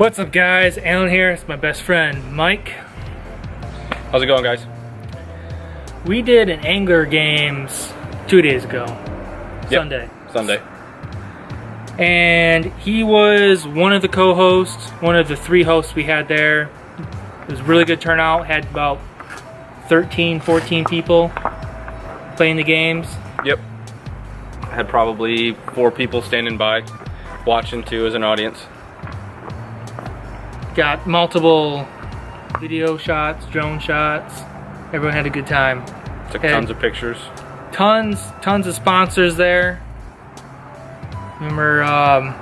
What's up, guys? Alan here. It's my best friend, Mike. How's it going, guys? We did an angler games 2 days ago. Yep. Sunday. And he was one of the co-hosts, one of the 3 hosts we had there. It was a really good turnout. Had about 13, 14 people playing the games. Yep. Had probably 4 people standing by, watching too as an audience. Got multiple video shots, drone shots. Everyone had a good time. Took tons of pictures. Tons of sponsors there. Remember,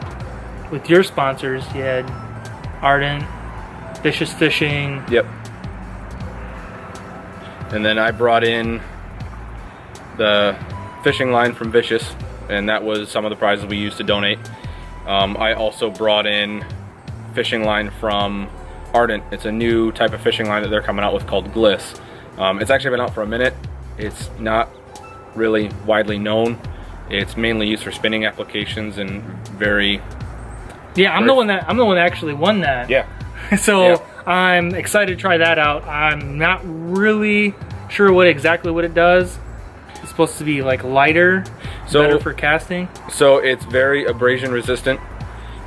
with your sponsors, you had Ardent, Vicious Fishing. Yep. And then I brought in the fishing line from Vicious, and that was some of the prizes we used to donate. I also brought in fishing line from Ardent. It's a new type of fishing line that they're coming out with called Gliss. It's actually been out for a minute. It's not really widely known. It's mainly used for spinning applications and very. Yeah, I'm the one that actually won that. Yeah. So yeah. I'm excited to try that out. I'm not really sure exactly what it does. It's supposed to be like lighter, better for casting. So it's very abrasion resistant.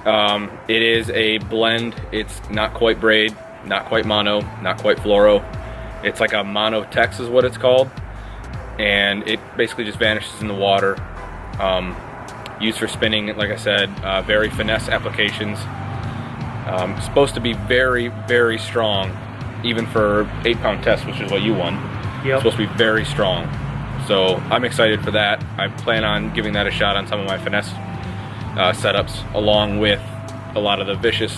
It is a blend. It's not quite braid, not quite mono, not quite fluoro. It's like a mono tex is what it's called, and it basically just vanishes in the water. Used for spinning, like I said, very finesse applications. Supposed to be very, very strong, even for 8-pound test, which is what you won. Yep. Supposed to be very strong. So I'm excited for that. I plan on giving that a shot on some of my finesse setups, along with a lot of the Vicious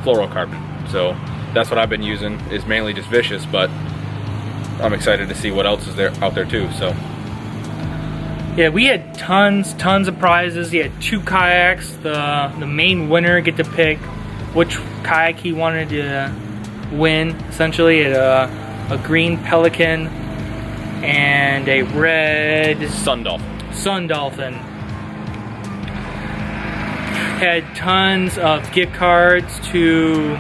fluorocarbon. So that's what I've been using, is mainly just Vicious, but I'm excited to see what else is out there too. So yeah, we had tons of prizes. He had 2 kayaks. The main winner get to pick which kayak he wanted to win. Essentially, he had a green Pelican and a red Sun Dolphin. Had tons of gift cards to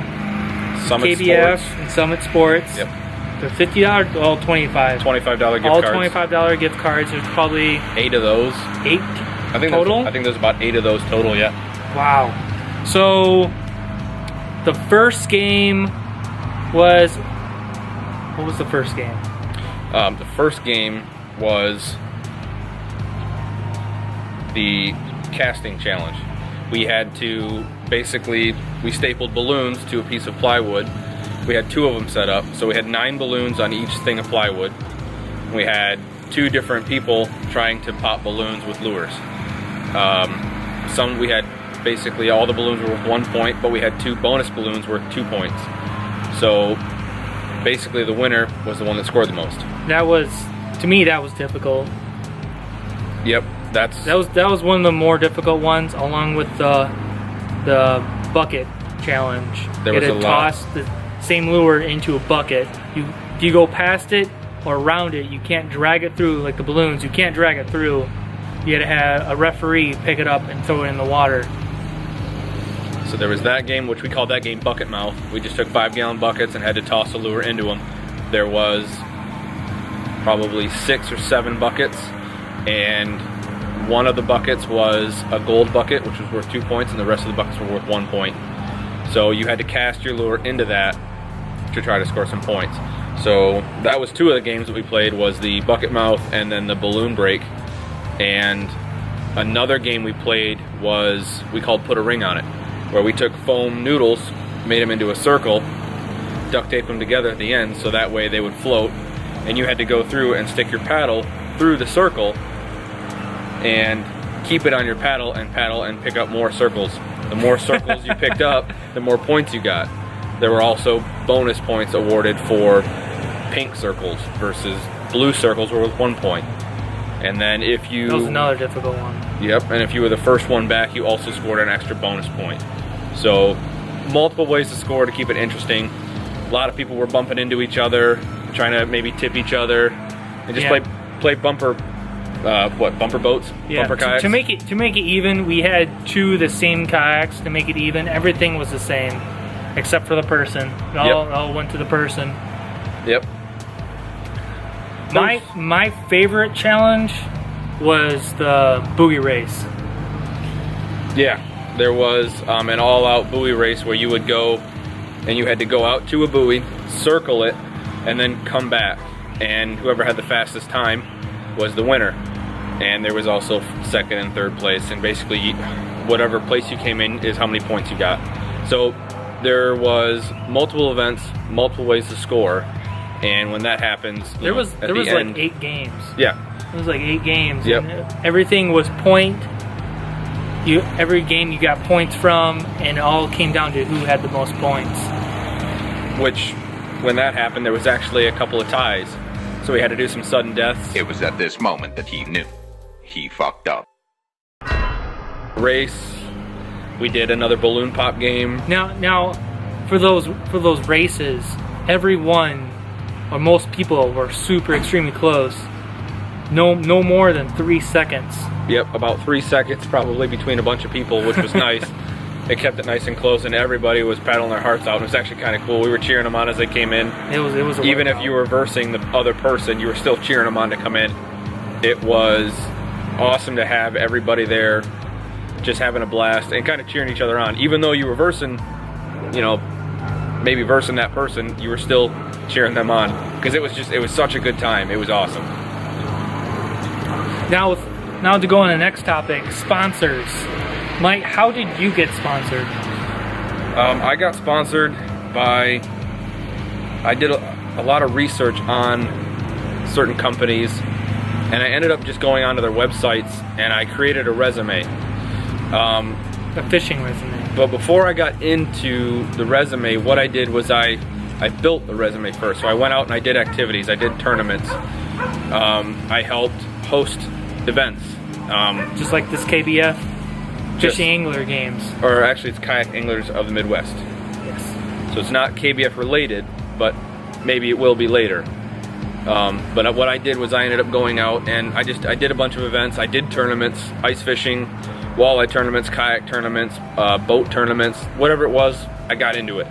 Summit KBF Sports. and Summit Sports. Yep. They're $50, all $25. $25 gift all cards. All $25 gift cards. There's probably 8 of those. 8 total? I think there's about 8 of those total, yeah. Wow. So the first game was, what was the first game? The first game was the casting challenge. We had to we stapled balloons to a piece of plywood. We had 2 of them set up, so we had 9 balloons on each thing of plywood. We had 2 different people trying to pop balloons with lures. We had basically all the balloons were worth 1 point, but we had 2 bonus balloons worth 2 points. So basically the winner was the one that scored the most. That was, to me, that was difficult. Yep, that was one of the more difficult ones, along with the bucket challenge. There was a lot. Toss the same lure into a bucket. You go past it or around it. You can't drag it through like the balloons. You can't drag it through. You had to have a referee pick it up and throw it in the water. So there was that game, which we called that game Bucket Mouth. We just took 5-gallon buckets and had to toss a lure into them. There was probably 6 or 7 buckets, and one of the buckets was a gold bucket, which was worth 2 points, and the rest of the buckets were worth 1 point. So you had to cast your lure into that to try to score some points. So that was 2 of the games that we played, was the Bucket Mouth and then the balloon break. And another game we played was, we called Put a Ring on It, where we took foam noodles, made them into a circle, duct taped them together at the end so that way they would float, and you had to go through and stick your paddle through the circle and keep it on your paddle and pick up more circles. The more circles you picked up, the more points you got. There were also bonus points awarded for pink circles versus blue circles were worth 1 point. And then if you... That was another difficult one. Yep, and if you were the first one back, you also scored an extra bonus point. So, multiple ways to score to keep it interesting. A lot of people were bumping into each other, trying to maybe tip each other, and just play bumper bumper boats, bumper kayaks. To make it even, we had 2 of the same kayaks to make it even. Everything was the same, except for the person. It all went to the person. Yep. My favorite challenge was the buoy race. Yeah, there was an all-out buoy race where you would go and you had to go out to a buoy, circle it, and then come back. And whoever had the fastest time was the winner. And there was also second and third place, and basically whatever place you came in is how many points you got. So there was multiple events, multiple ways to score, and when that happens, there was like 8 games. Yeah, it was like 8 games. Yep. And everything was point. Every game you got points from, and it all came down to who had the most points. Which, when that happened, there was actually a couple of ties. So we had to do some sudden deaths. It was at this moment that he knew. He fucked up. Race. We did another balloon pop game. Now, for those races, everyone or most people were super extremely close. No more than 3 seconds. Yep, about 3 seconds probably between a bunch of people, which was nice. It kept it nice and close, and everybody was paddling their hearts out. It was actually kind of cool. We were cheering them on as they came in. It was even if you were versing the other person, you were still cheering them on to come in. It was awesome to have everybody there, just having a blast and kind of cheering each other on. Even though you were versing, maybe versing that person, you were still cheering them on because it was such a good time. It was awesome. Now to go on the next topic, sponsors. Mike, how did you get sponsored? I got sponsored by, I did a lot of research on certain companies, and I ended up just going onto their websites and I created a resume. A fishing resume. But before I got into the resume, what I did was I built the resume first. So I went out and I did activities, I did tournaments. I helped host events. Just like this KBF? Fishing Angler Games. Or actually it's Kayak Anglers of the Midwest. Yes. So it's not KBF related, but maybe it will be later. But what I did was I ended up going out and I did a bunch of events. I did tournaments, ice fishing, walleye tournaments, kayak tournaments, boat tournaments, whatever it was, I got into it.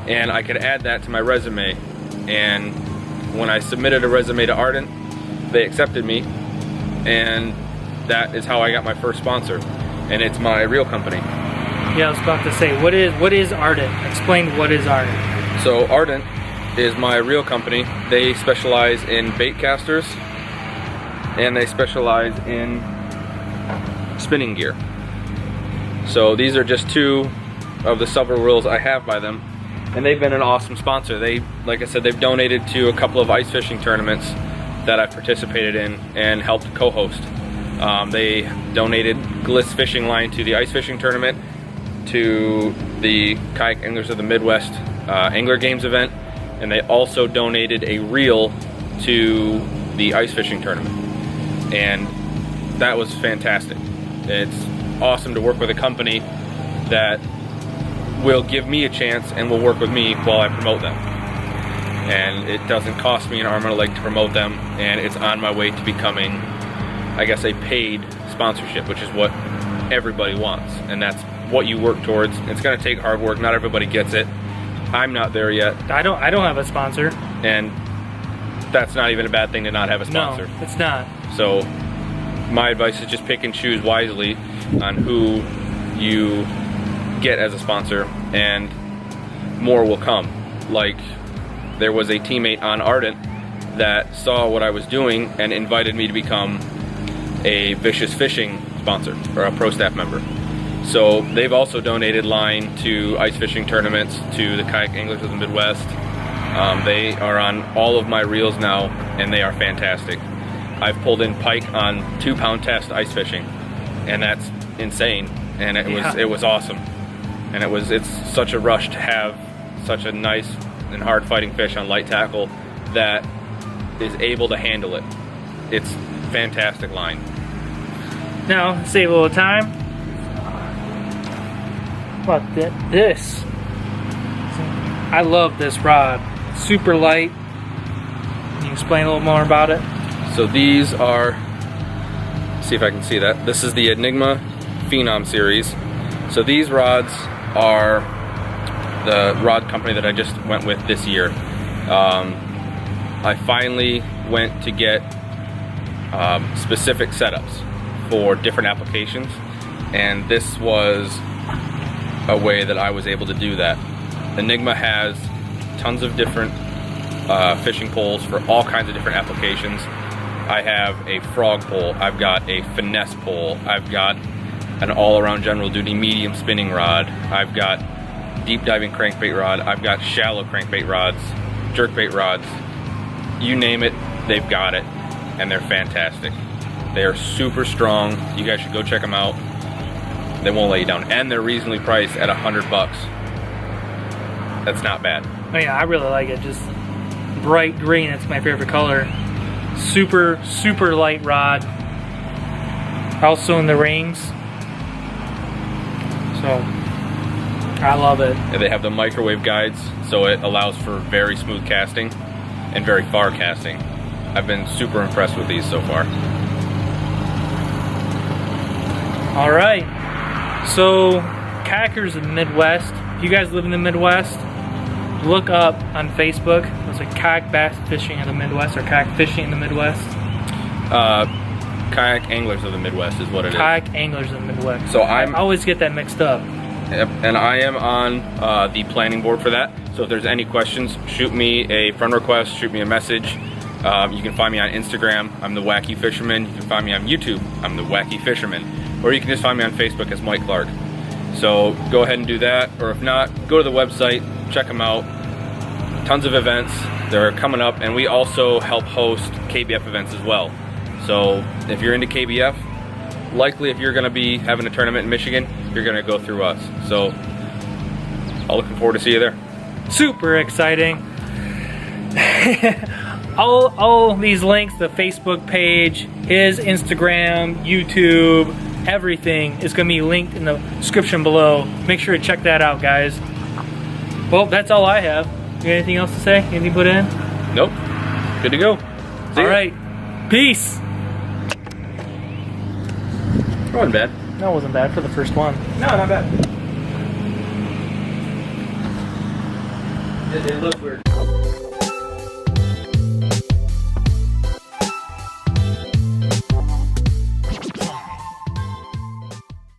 And I could add that to my resume. And when I submitted a resume to Ardent, they accepted me. And that is how I got my first sponsor. And it's my real company. Yeah, I was about to say, what is Ardent? Explain what is Ardent. So Ardent is my real company. They specialize in bait casters and they specialize in spinning gear. So these are just 2 of the several reels I have by them, and they've been an awesome sponsor. They, like I said, they've donated to a couple of ice fishing tournaments that I've participated in and helped co-host. They donated Gliss fishing line to the ice fishing tournament, to the Kayak Anglers of the Midwest Angler Games event, and they also donated a reel to the ice fishing tournament. And that was fantastic. It's awesome to work with a company that will give me a chance and will work with me while I promote them. And it doesn't cost me an arm and a leg to promote them, and it's on my way to becoming, I guess, a paid sponsorship, which is what everybody wants, and that's what you work towards. It's going to take hard work. Not everybody gets it. I'm not there yet. I don't have a sponsor. And that's not even a bad thing to not have a sponsor. No, it's not. So my advice is just pick and choose wisely on who you get as a sponsor, and more will come. Like, there was a teammate on Ardent that saw what I was doing and invited me to become a Vicious Fishing sponsor or a pro staff member. So they've also donated line to ice fishing tournaments, to the Kayak Anglers of the Midwest. They are on all of my reels now, and they are fantastic. I've pulled in pike on 2-pound test ice fishing, and that's insane. And it was awesome. And it's such a rush to have such a nice and hard fighting fish on light tackle that is able to handle it. It's fantastic line. Now, save a little time. What this? I love this rod. Super light. Can you explain a little more about it? So these are see if I can see that. This is the Enigma Phenom series. So these rods are the rod company that I just went with this year. I finally went to get specific setups for different applications, and this was a way that I was able to do that. Enigma has tons of different fishing poles for all kinds of different applications. I have a frog pole, I've got a finesse pole, I've got an all-around general duty medium spinning rod, I've got deep diving crankbait rod, I've got shallow crankbait rods, jerkbait rods, you name it, they've got it, and they're fantastic. They are super strong. You guys should go check them out. They won't let you down, and they're reasonably priced at $100. That's not bad. Oh yeah, I really like it. Just bright green, that's my favorite color. Super, super light rod. Also in the rings. So, I love it. And they have the microwave guides, so it allows for very smooth casting and very far casting. I've been super impressed with these so far. All right. So, kayakers in the Midwest. If you guys live in the Midwest, look up on Facebook. It's like kayak bass fishing in the Midwest or kayak fishing in the Midwest. Kayak anglers of the Midwest is what it is. Kayak anglers in the Midwest. So I always get that mixed up. Yep, and I am on the planning board for that. So if there's any questions, shoot me a friend request, shoot me a message. You can find me on Instagram, I'm the Wacky Fisherman. You can find me on YouTube, I'm the Wacky Fisherman. Or you can just find me on Facebook as Mike Clark. So go ahead and do that, or if not, go to the website, check them out. Tons of events, they're coming up, and we also help host KBF events as well. So if you're into KBF, likely if you're gonna be having a tournament in Michigan, you're gonna go through us. So I'm looking forward to see you there. Super exciting. all these links, the Facebook page, his Instagram, YouTube, everything is going to be linked in the description below. Make sure to check that out, guys. Well, that's all I have. You got anything else to say? Anything to put in? Nope. Good to go. See all ya. right. Peace. It wasn't bad. No, it wasn't bad for the first one. No, not bad. It looked weird.